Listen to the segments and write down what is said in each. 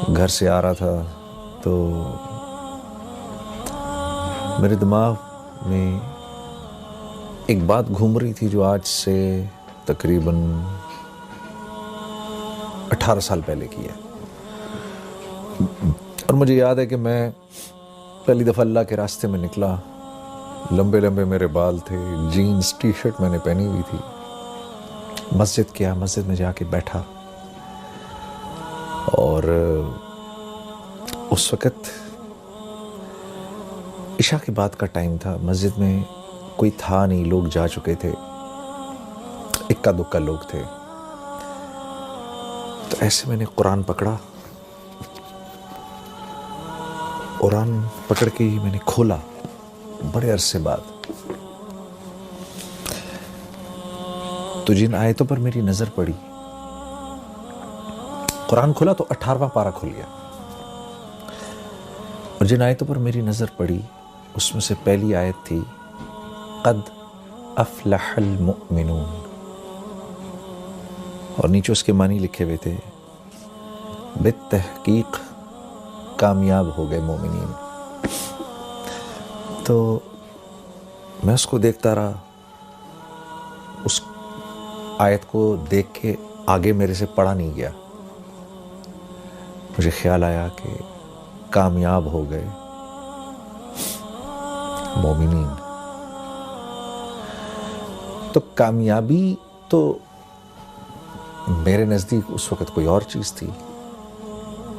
گھر سے آ رہا تھا تو میرے دماغ میں ایک بات گھوم رہی تھی جو آج سے تقریباً 18 سال پہلے کی ہے. اور مجھے یاد ہے کہ میں پہلی دفعہ اللہ کے راستے میں نکلا. لمبے لمبے میرے بال تھے، جینز ٹی شرٹ میں نے پہنی ہوئی تھی. مسجد میں جا کے بیٹھا اور اس وقت عشاء کے بعد کا ٹائم تھا. مسجد میں کوئی تھا نہیں، لوگ جا چکے تھے، اکا دکا لوگ تھے. تو ایسے میں نے قرآن پکڑا، قرآن پکڑ کے میں نے کھولا بڑے عرصے بعد. تو جن آیتوں پر میری نظر پڑی، قرآن کھولا تو 18واں پارہ کھل گیا. اور جن آیتوں پر میری نظر پڑی اس میں سے پہلی آیت تھی قد افلح المؤمنون، اور نیچے اس کے معنی لکھے ہوئے تھے بالتحقیق کامیاب ہو گئے مومنین. تو میں اس کو دیکھتا رہا. اس آیت کو دیکھ کے آگے میرے سے پڑھا نہیں گیا. مجھے خیال آیا کہ کامیاب ہو گئے مومنین. تو کامیابی تو میرے نزدیک اس وقت کوئی اور چیز تھی.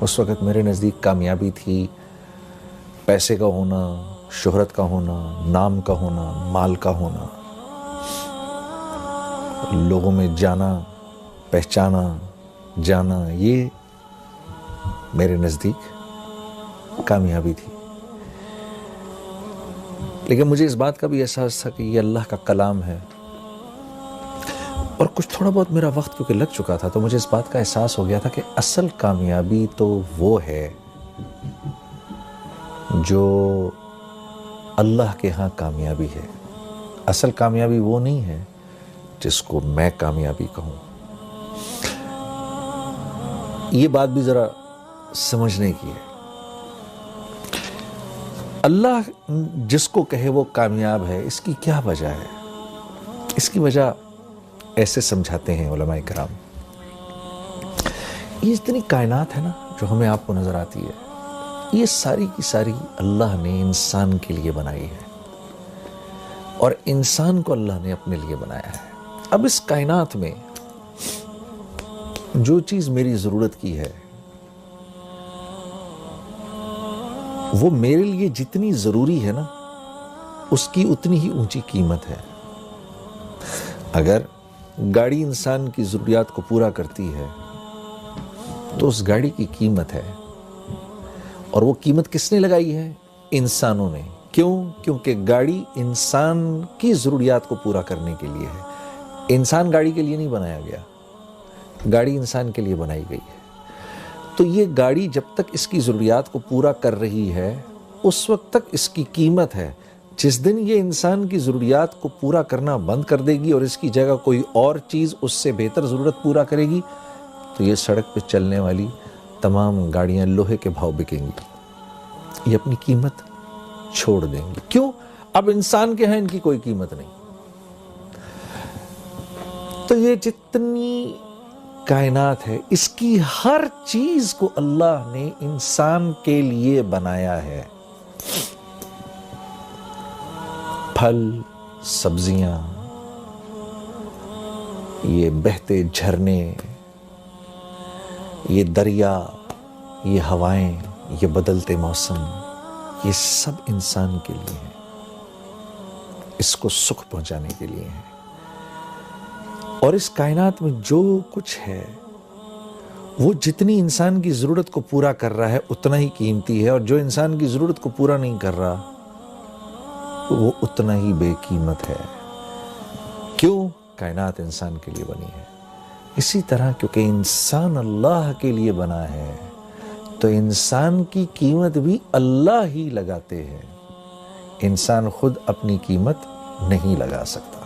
اس وقت میرے نزدیک کامیابی تھی پیسے کا ہونا، شہرت کا ہونا، نام کا ہونا، مال کا ہونا، لوگوں میں جانا، پہچانا جانا. یہ میرے نزدیک کامیابی تھی. لیکن مجھے اس بات کا بھی احساس تھا کہ یہ اللہ کا کلام ہے. اور کچھ تھوڑا بہت میرا وقت کیونکہ لگ چکا تھا تو مجھے اس بات کا احساس ہو گیا تھا کہ اصل کامیابی تو وہ ہے جو اللہ کے ہاں کامیابی ہے. اصل کامیابی وہ نہیں ہے جس کو میں کامیابی کہوں. یہ بات بھی ذرا سمجھنے کی ہے. اللہ جس کو کہے وہ کامیاب ہے، اس کی کیا وجہ ہے؟ اس کی وجہ ایسے سمجھاتے ہیں علماء کرام. یہ اتنی کائنات ہے نا جو ہمیں آپ کو نظر آتی ہے، یہ ساری کی ساری اللہ نے انسان کے لیے بنائی ہے، اور انسان کو اللہ نے اپنے لیے بنایا ہے. اب اس کائنات میں جو چیز میری ضرورت کی ہے وہ میرے لیے جتنی ضروری ہے نا اس کی اتنی ہی اونچی قیمت ہے. اگر گاڑی انسان کی ضروریات کو پورا کرتی ہے تو اس گاڑی کی قیمت ہے، اور وہ قیمت کس نے لگائی ہے؟ انسانوں نے. کیوں؟ کیونکہ گاڑی انسان کی ضروریات کو پورا کرنے کے لیے ہے. انسان گاڑی کے لیے نہیں بنایا گیا، گاڑی انسان کے لیے بنائی گئی ہے. تو یہ گاڑی جب تک اس کی ضروریات کو پورا کر رہی ہے اس وقت تک اس کی قیمت ہے. جس دن یہ انسان کی ضروریات کو پورا کرنا بند کر دے گی اور اس کی جگہ کوئی اور چیز اس سے بہتر ضرورت پورا کرے گی تو یہ سڑک پہ چلنے والی تمام گاڑیاں لوہے کے بھاؤ بکیں گی، یہ اپنی قیمت چھوڑ دیں گی. کیوں؟ اب انسان کے ہیں ان کی کوئی قیمت نہیں. تو یہ جتنی کائنات ہے اس کی ہر چیز کو اللہ نے انسان کے لیے بنایا ہے. پھل، سبزیاں، یہ بہتے جھرنے، یہ دریا، یہ ہوائیں، یہ بدلتے موسم، یہ سب انسان کے لیے ہیں، اس کو سکھ پہنچانے کے لیے ہیں. اور اس کائنات میں جو کچھ ہے وہ جتنی انسان کی ضرورت کو پورا کر رہا ہے اتنا ہی قیمتی ہے، اور جو انسان کی ضرورت کو پورا نہیں کر رہا وہ اتنا ہی بے قیمت ہے. کیوں؟ کائنات انسان کے لیے بنی ہے. اسی طرح کیونکہ انسان اللہ کے لیے بنا ہے تو انسان کی قیمت بھی اللہ ہی لگاتے ہیں. انسان خود اپنی قیمت نہیں لگا سکتا.